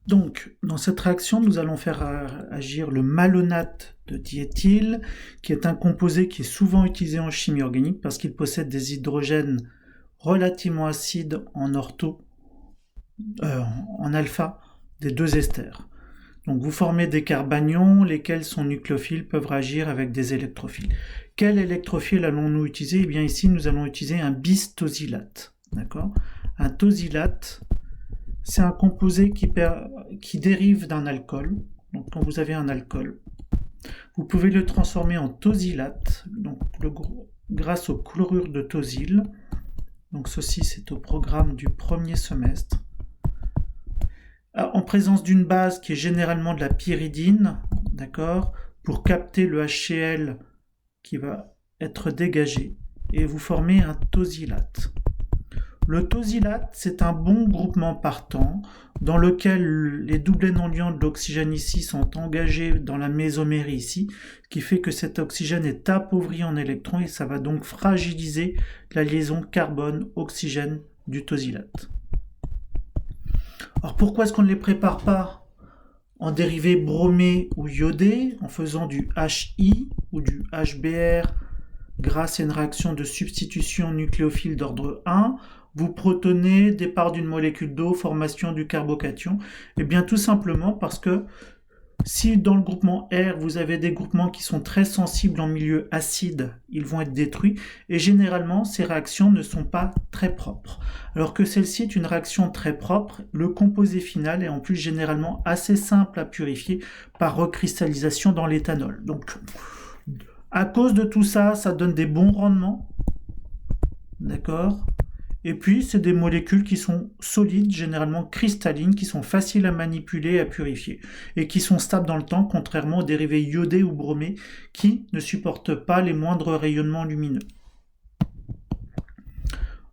Donc, dans cette réaction, nous allons faire agir le malonate de diéthyle, qui est un composé qui est souvent utilisé en chimie organique parce qu'il possède des hydrogènes relativement acides en en alpha des deux esters. Donc vous formez des carbanions, lesquels sont nucléophiles, peuvent réagir avec des électrophiles. Quel électrophile allons-nous utiliser? Eh bien ici, nous allons utiliser un bis-tosylate. D'accord? Un tosylate, c'est un composé qui dérive d'un alcool. Donc quand vous avez un alcool, vous pouvez le transformer en tosylate, donc grâce au chlorure de tosyle. Donc ceci, c'est au programme du premier semestre. En présence d'une base qui est généralement de la pyridine, d'accord, pour capter le HCl qui va être dégagé, et vous formez un tosylate. Le tosylate, c'est un bon groupement partant dans lequel les doublets non liants de l'oxygène ici sont engagés dans la mésomérie ici, ce qui fait que cet oxygène est appauvri en électrons et ça va donc fragiliser la liaison carbone-oxygène du tosylate. Alors pourquoi est-ce qu'on ne les prépare pas en dérivés bromés ou iodés, en faisant du HI ou du HBr grâce à une réaction de substitution nucléophile d'ordre 1, vous protonez, départ d'une molécule d'eau, formation du carbocation? Eh bien tout simplement parce que si dans le groupement R, vous avez des groupements qui sont très sensibles en milieu acide, ils vont être détruits, et généralement, ces réactions ne sont pas très propres. Alors que celle-ci est une réaction très propre, le composé final est en plus généralement assez simple à purifier par recristallisation dans l'éthanol. Donc, à cause de tout ça, ça donne des bons rendements, d'accord ? Et puis, c'est des molécules qui sont solides, généralement cristallines, qui sont faciles à manipuler et à purifier, et qui sont stables dans le temps, contrairement aux dérivés iodés ou bromés, qui ne supportent pas les moindres rayonnements lumineux.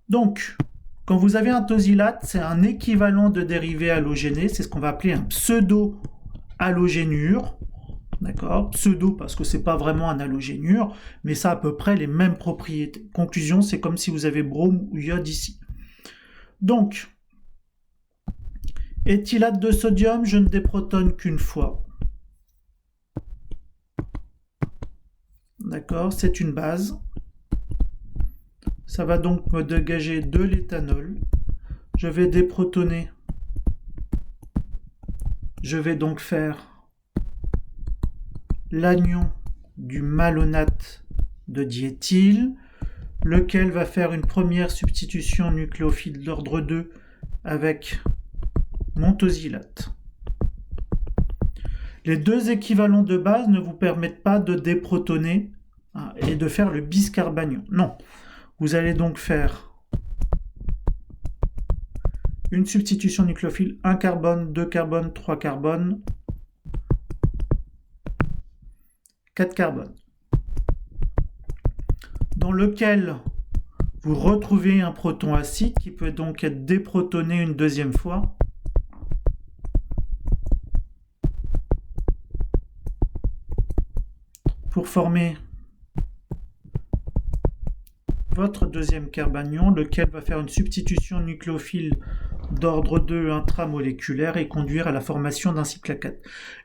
Donc, quand vous avez un tosylate, c'est un équivalent de dérivé halogéné, c'est ce qu'on va appeler un pseudo-halogénure. D'accord, pseudo parce que c'est pas vraiment un halogénure, mais ça a à peu près les mêmes propriétés. Conclusion, c'est comme si vous avez brome ou iode ici. Donc, éthylate de sodium, je ne déprotonne qu'une fois. D'accord, c'est une base. Ça va donc me dégager de l'éthanol. Je vais déprotonner. Je vais donc faire l'anion du malonate de diéthyle, lequel va faire une première substitution nucléophile d'ordre 2 avec mon tosylate. Les deux équivalents de base ne vous permettent pas de déprotoner et de faire le biscarbanion. Non, vous allez donc faire une substitution nucléophile, 1 carbone, 2 carbones, 3 carbones, 4 carbones, dans lequel vous retrouvez un proton acide qui peut donc être déprotoné une deuxième fois. Pour former votre deuxième carbanion, lequel va faire une substitution nucléophile d'ordre 2 intramoléculaire et conduire à la formation d'un cycle à 4.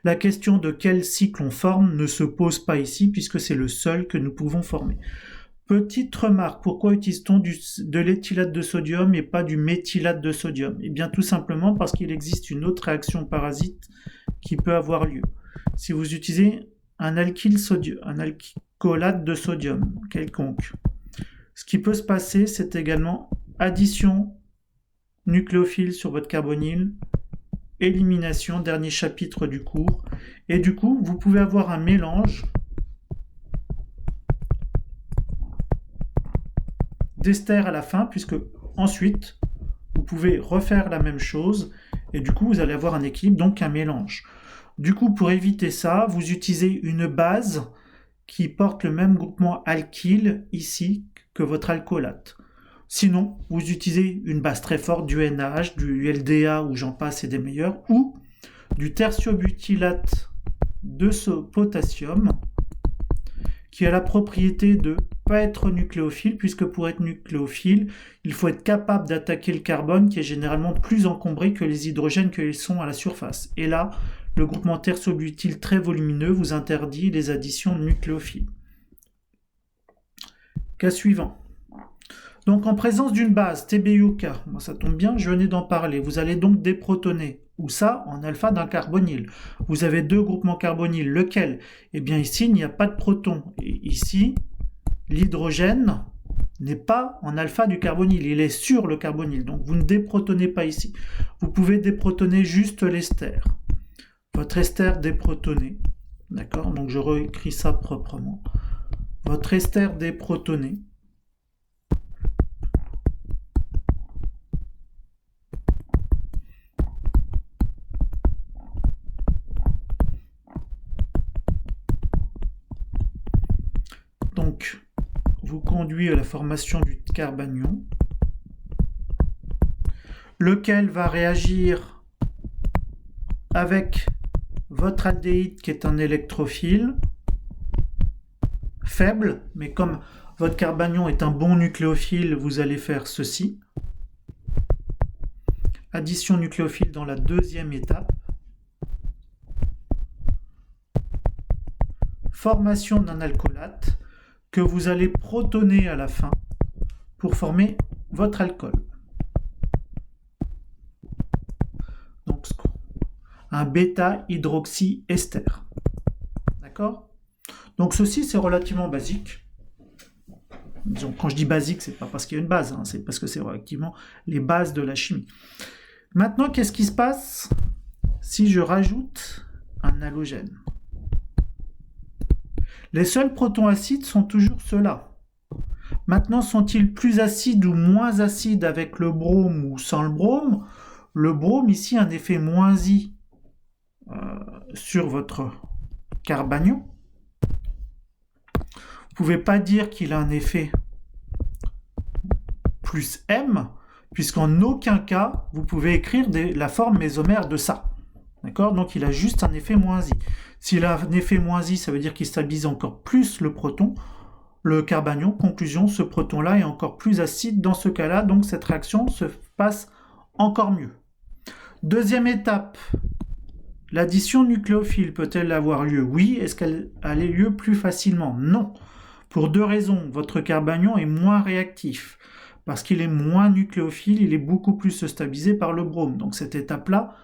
La question de quel cycle on forme ne se pose pas ici puisque c'est le seul que nous pouvons former. Petite remarque, pourquoi utilise-t-on de l'éthylate de sodium et pas du méthylate de sodium? Eh bien tout simplement parce qu'il existe une autre réaction parasite qui peut avoir lieu. Si vous utilisez un alcoolate de sodium quelconque, ce qui peut se passer, c'est également addition nucléophile sur votre carbonyle, élimination, dernier chapitre du cours, et du coup, vous pouvez avoir un mélange d'ester à la fin, puisque ensuite, vous pouvez refaire la même chose, et du coup, vous allez avoir un équilibre, donc un mélange. Du coup, pour éviter ça, vous utilisez une base qui porte le même groupement alkyle ici que votre alcoolate. Sinon, vous utilisez une base très forte, du NaH, du LDA, ou j'en passe, et des meilleurs, ou du tertiobutylate de potassium, qui a la propriété de pas être nucléophile, puisque pour être nucléophile, il faut être capable d'attaquer le carbone, qui est généralement plus encombré que les hydrogènes qu'ils sont à la surface. Et là, le groupement terre-subutile très volumineux vous interdit les additions nucléophiles. Cas suivant. Donc en présence d'une base TBUK, ça tombe bien, je venais d'en parler, vous allez donc déprotoner, ou ça en alpha d'un carbonyle. Vous avez deux groupements carbonyles, lequel? Eh bien ici, il n'y a pas de proton. Et ici, l'hydrogène n'est pas en alpha du carbonyle, il est sur le carbonyle, donc vous ne déprotonez pas ici. Vous pouvez déprotoner juste l'ester. Votre ester déprotoné, d'accord? Donc je réécris ça proprement. Votre ester déprotoné, donc vous conduit à la formation du carbanion, lequel va réagir avec votre aldéhyde qui est un électrophile faible, mais comme votre carbanion est un bon nucléophile, vous allez faire ceci. Addition nucléophile dans la deuxième étape. Formation d'un alcoolate que vous allez protoner à la fin pour former votre alcool. Donc un bêta-hydroxyester. D'accord? Donc ceci, c'est relativement basique. Disons, quand je dis basique, c'est pas parce qu'il y a une base, c'est parce que c'est relativement les bases de la chimie. Maintenant, qu'est-ce qui se passe si je rajoute un halogène? Les seuls protons acides sont toujours ceux-là. Maintenant, sont-ils plus acides ou moins acides avec le brome ou sans le brome? Le brome, ici, a un effet moins I sur votre carbanion. Vous ne pouvez pas dire qu'il a un effet plus M, puisqu'en aucun cas, vous pouvez écrire la forme mésomère de ça. D'accord? Donc, il a juste un effet moins I. S'il a un effet moins I, ça veut dire qu'il stabilise encore plus le proton, le carbanion. Conclusion, ce proton-là est encore plus acide dans ce cas-là, donc cette réaction se passe encore mieux. Deuxième étape, l'addition nucléophile peut-elle avoir lieu? Oui. Est-ce qu'elle a lieu plus facilement? Non. Pour deux raisons. Votre carbanion est moins réactif. Parce qu'il est moins nucléophile, il est beaucoup plus stabilisé par le brome. Donc cette étape-là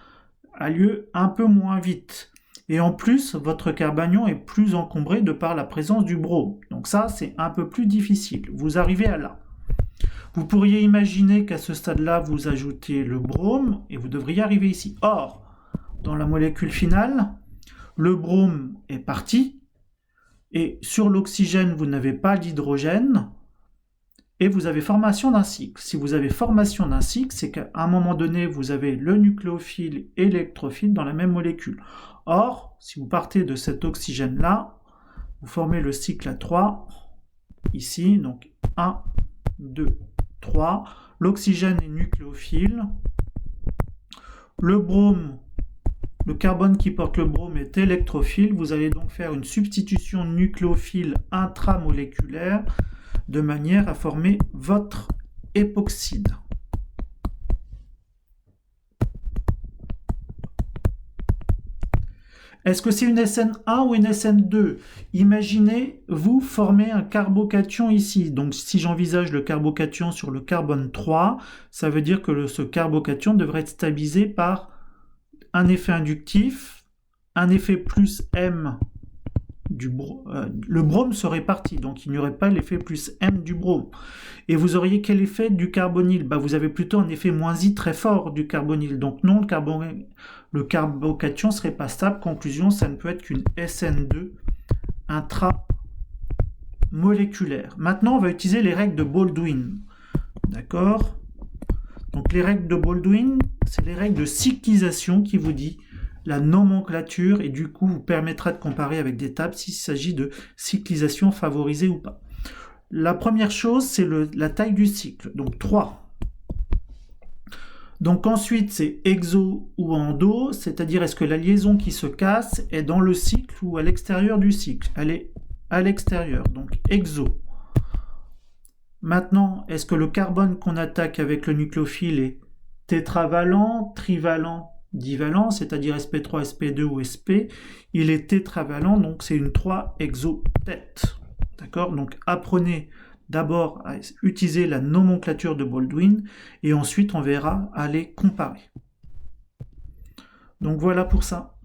a lieu un peu moins vite. Et en plus, votre carbanion est plus encombré de par la présence du brome. Donc ça, c'est un peu plus difficile. Vous arrivez à là. Vous pourriez imaginer qu'à ce stade-là, vous ajoutez le brome et vous devriez arriver ici. Or, dans la molécule finale, le brome est parti et sur l'oxygène, vous n'avez pas d'hydrogène et vous avez formation d'un cycle. Si vous avez formation d'un cycle, c'est qu'à un moment donné, vous avez le nucléophile et l'électrophile dans la même molécule. Or, si vous partez de cet oxygène-là, vous formez le cycle à 3, ici, donc 1, 2, 3. L'oxygène est nucléophile. Le brome, le carbone qui porte le brome est électrophile. Vous allez donc faire une substitution nucléophile intramoléculaire de manière à former votre époxyde. Est-ce que c'est une SN1 ou une SN2? Imaginez, vous formez un carbocation ici. Donc, si j'envisage le carbocation sur le carbone 3, ça veut dire que ce carbocation devrait être stabilisé par un effet inductif, un effet plus M du brome. Le brome serait parti, donc il n'y aurait pas l'effet plus M du brome. Et vous auriez quel effet du carbonyle? Vous avez plutôt un effet moins I très fort du carbonyle. Donc non, le carbocation ne serait pas stable. Conclusion, ça ne peut être qu'une SN2 intramoléculaire. Maintenant, on va utiliser les règles de Baldwin. D'accord? Donc les règles de Baldwin, c'est les règles de cyclisation qui vous dit la nomenclature et du coup vous permettra de comparer avec des tables s'il s'agit de cyclisation favorisée ou pas. La première chose, c'est la taille du cycle, donc 3. Donc ensuite, c'est exo ou endo, c'est-à-dire est-ce que la liaison qui se casse est dans le cycle ou à l'extérieur du cycle? Elle est à l'extérieur, donc exo. Maintenant, est-ce que le carbone qu'on attaque avec le nucléophile est tétravalent, trivalent, divalent, c'est-à-dire sp3, sp2 ou sp? Il est tétravalent, donc c'est une 3 exotête. D'accord? Donc apprenez d'abord à utiliser la nomenclature de Baldwin et ensuite on verra à les comparer. Donc voilà pour ça.